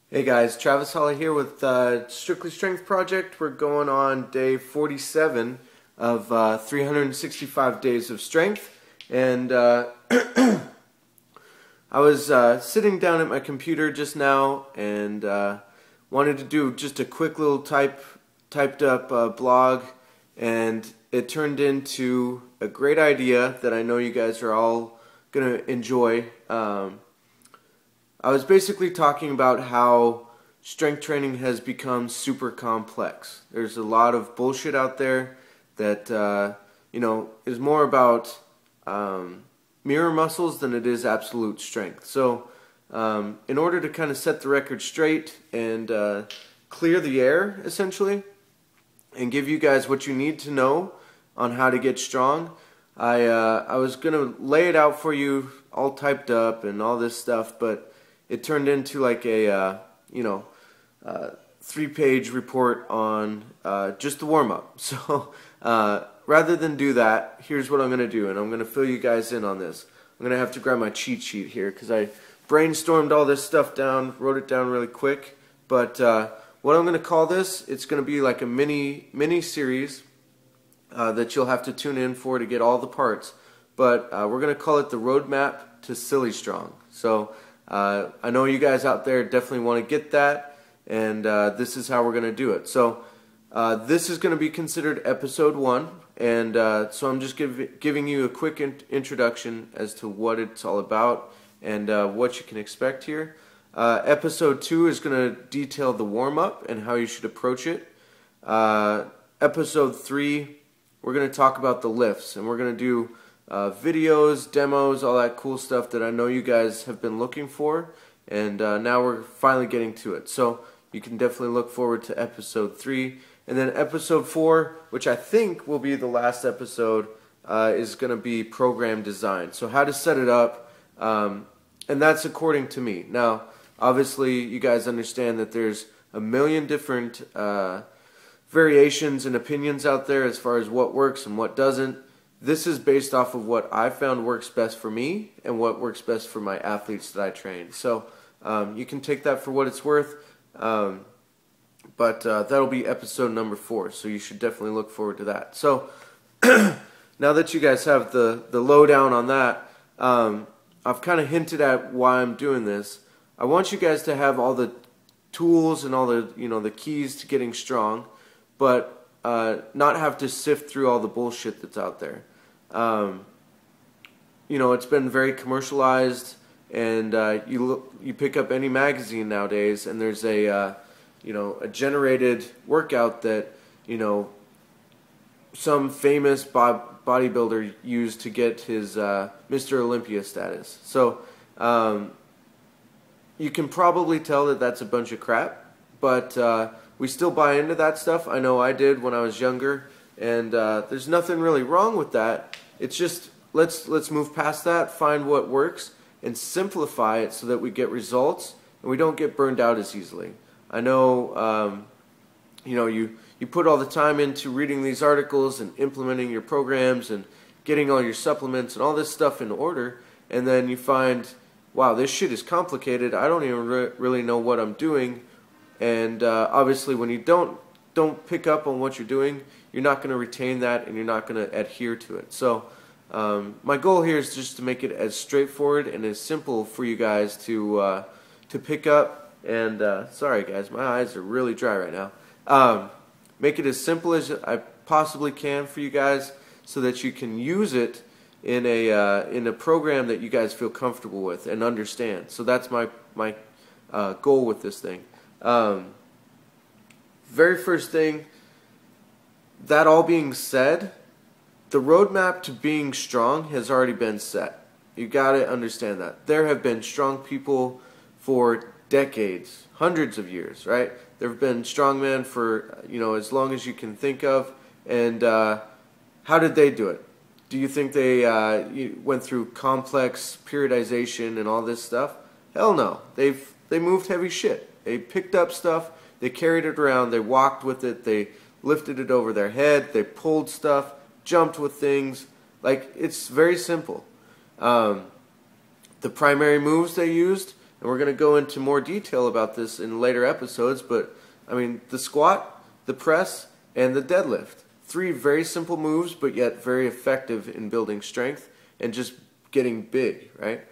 Hey guys, Travis Holley here with Strictly Strength Project. We're going on day 47 of 365 days of strength, and I was sitting down at my computer just now and wanted to do just a quick little typed up blog, and it turned into a great idea that I know you guys are all gonna enjoy. I was basically talking about how strength training has become super complex. There's a lot of bullshit out there that is more about mirror muscles than it is absolute strength. So in order to kind of set the record straight and clear the air, essentially, and give you guys what you need to know on how to get strong, I was going to lay it out for you all typed up and all this stuff, but it turned into like a 3-page report on just the warm-up. So rather than do that, here's what I'm going to do, and I'm going to fill you guys in on this. I'm going to have to grab my cheat sheet here because I brainstormed all this stuff down, wrote it down really quick. But what I'm going to call this, it's going to be like a mini series that you'll have to tune in for to get all the parts. But we're going to call it the Roadmap to Silly Strong. So I know you guys out there definitely want to get that, and this is how we're going to do it. So this is going to be considered episode 1, and so I'm just giving you a quick introduction as to what it's all about and what you can expect here. Episode 2 is going to detail the warm-up and how you should approach it. Episode 3, we're going to talk about the lifts, and we're going to do videos, demos, all that cool stuff that I know you guys have been looking for, and now we're finally getting to it. So you can definitely look forward to episode 3. And then episode 4, which I think will be the last episode, is going to be program design. So how to set it up, and that's according to me. Now, obviously, you guys understand that there's a million different variations and opinions out there as far as what works and what doesn't. This is based off of what I found works best for me and what works best for my athletes that I train. So you can take that for what it's worth, but that'll be episode number 4, so you should definitely look forward to that. So now that you guys have the lowdown on that, I've kind of hinted at why I'm doing this. I want you guys to have all the tools and all the the keys to getting strong, but not have to sift through all the bullshit that's out there. It's been very commercialized, and you pick up any magazine nowadays, and there's a generated workout that some famous bodybuilder used to get his Mr. Olympia status. So you can probably tell that that's a bunch of crap, but we still buy into that stuff. I know I did when I was younger, and there's nothing really wrong with that. It's just let's move past that, find what works, and simplify it so that we get results and we don't get burned out as easily. I know you put all the time into reading these articles and implementing your programs and getting all your supplements and all this stuff in order, and then you find, wow, this shit is complicated. I don't even really know what I'm doing. And obviously, when you don't pick up on what you're doing, you're not going to retain that, and you're not going to adhere to it. So my goal here is just to make it as straightforward and as simple for you guys to pick up. And sorry guys, my eyes are really dry right now. Make it as simple as I possibly can for you guys, so that you can use it in a program that you guys feel comfortable with and understand. So that's my goal with this thing. Very first thing, that all being said, the roadmap to being strong has already been set. You gotta understand that. There have been strong people for decades, hundreds of years, right? There have been strongmen for, as long as you can think of, and how did they do it? Do you think they went through complex periodization and all this stuff? Hell no. They moved heavy shit. They picked up stuff, they carried it around, they walked with it, they lifted it over their head, they pulled stuff, jumped with things. Like, it's very simple. The primary moves they used, And we're going to go into more detail about this in later episodes, but I mean, the squat, the press, and the deadlift. 3 very simple moves, but yet very effective in building strength and just getting big, right?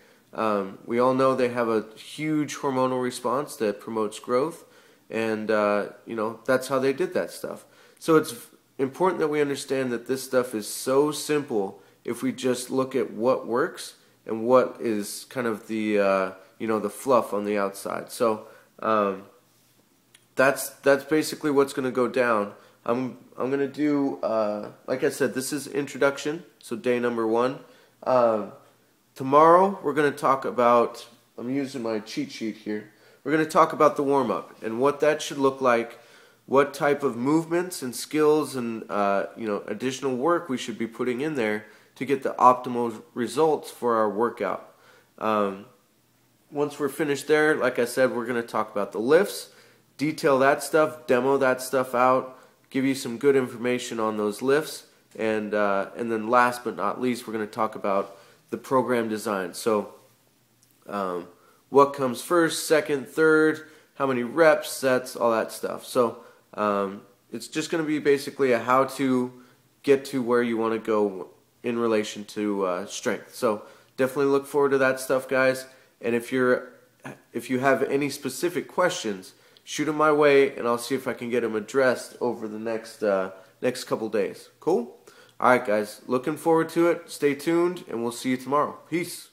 We all know they have a huge hormonal response that promotes growth, and you know, that's how they did that stuff. So it's important that we understand that this stuff is so simple if we just look at what works and what is kind of the you know, the fluff on the outside. So that's basically what's going to go down. I'm going to do, like I said, this is introduction, so day number 1. Tomorrow we're going to talk about, I'm using my cheat sheet here, we're going to talk about the warm-up and what that should look like, what type of movements and skills and you know, additional work we should be putting in there to get the optimal results for our workout. Once we're finished there, like I said, we're going to talk about the lifts, detail that stuff, demo that stuff out, give you some good information on those lifts, and then last but not least, we're going to talk about the program design. So what comes first, second, third, how many reps, sets, all that stuff. So it's just going to be basically a how to get to where you want to go in relation to strength. So definitely look forward to that stuff, guys. And if you have any specific questions, shoot them my way, and I'll see if I can get them addressed over the next couple days. Cool? All right, guys. Looking forward to it. Stay tuned, and we'll see you tomorrow. Peace.